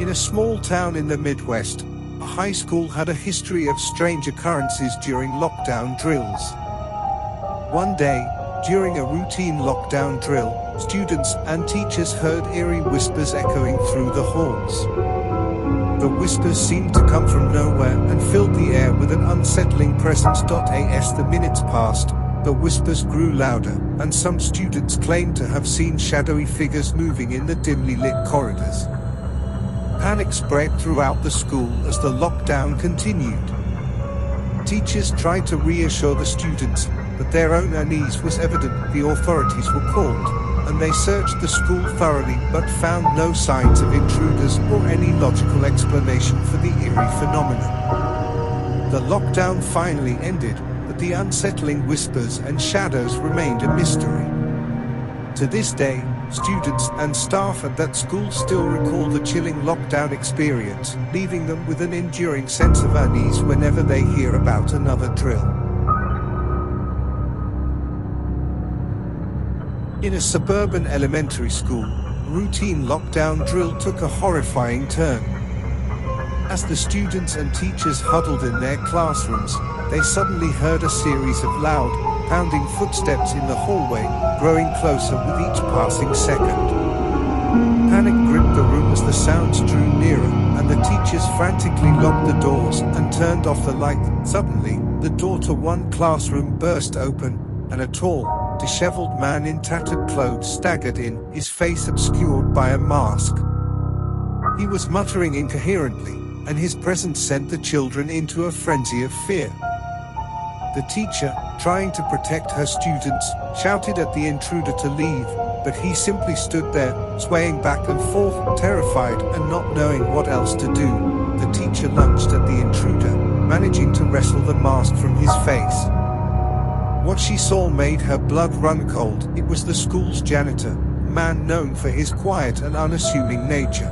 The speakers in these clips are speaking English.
In a small town in the Midwest, a high school had a history of strange occurrences during lockdown drills. One day, during a routine lockdown drill, students and teachers heard eerie whispers echoing through the halls. The whispers seemed to come from nowhere and filled the air with an unsettling presence. As the minutes passed, the whispers grew louder, and some students claimed to have seen shadowy figures moving in the dimly lit corridors. Panic spread throughout the school as the lockdown continued. Teachers tried to reassure the students, but their own unease was evident. The authorities were called, and they searched the school thoroughly but found no signs of intruders or any logical explanation for the eerie phenomenon. The lockdown finally ended, but the unsettling whispers and shadows remained a mystery. To this day, students and staff at that school still recall the chilling lockdown experience, leaving them with an enduring sense of unease whenever they hear about another drill. In a suburban elementary school, routine lockdown drill took a horrifying turn. As the students and teachers huddled in their classrooms, they suddenly heard a series of loud, pounding footsteps in the hallway, growing closer with each passing second. Panic gripped the room as the sounds drew nearer, and the teachers frantically locked the doors and turned off the light. Suddenly, the door to one classroom burst open, and a tall, disheveled man in tattered clothes staggered in, his face obscured by a mask. He was muttering incoherently, and his presence sent the children into a frenzy of fear. The teacher, trying to protect her students, shouted at the intruder to leave, but he simply stood there, swaying back and forth, terrified and not knowing what else to do. The teacher lunged at the intruder, managing to wrestle the mask from his face. What she saw made her blood run cold. It was the school's janitor, a man known for his quiet and unassuming nature.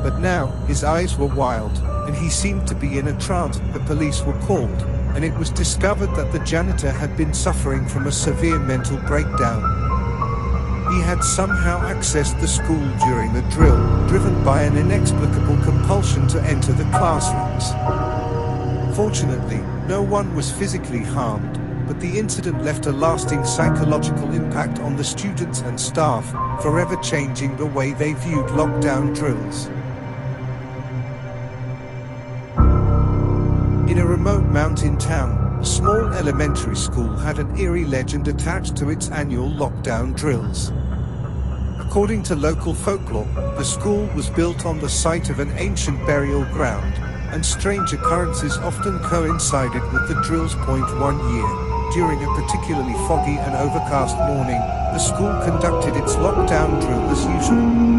But now, his eyes were wild, and he seemed to be in a trance. The police were called, and it was discovered that the janitor had been suffering from a severe mental breakdown. He had somehow accessed the school during the drill, driven by an inexplicable compulsion to enter the classrooms. Fortunately, no one was physically harmed, but the incident left a lasting psychological impact on the students and staff, forever changing the way they viewed lockdown drills. In a remote mountain town, a small elementary school had an eerie legend attached to its annual lockdown drills. According to local folklore, the school was built on the site of an ancient burial ground, and strange occurrences often coincided with the drills. 1 year, during a particularly foggy and overcast morning, the school conducted its lockdown drill as usual.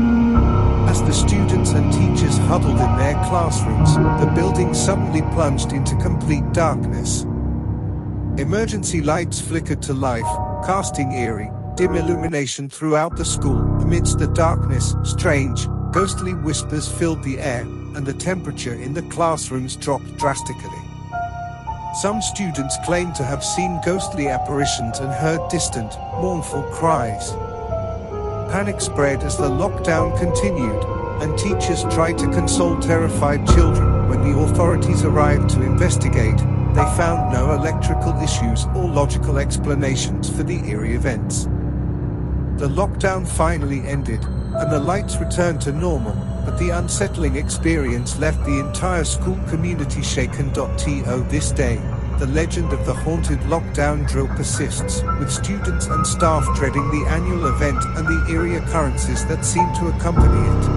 As the students and teachers huddled in their classrooms, the building suddenly plunged into complete darkness. Emergency lights flickered to life, casting eerie, dim illumination throughout the school. Amidst the darkness, strange, ghostly whispers filled the air, and the temperature in the classrooms dropped drastically. Some students claimed to have seen ghostly apparitions and heard distant, mournful cries. Panic spread as the lockdown continued, and teachers tried to console terrified children. When the authorities arrived to investigate, they found no electrical issues or logical explanations for the eerie events. The lockdown finally ended, and the lights returned to normal, but the unsettling experience left the entire school community shaken. To this day, the legend of the haunted lockdown drill persists, with students and staff dreading the annual event and the eerie occurrences that seem to accompany it.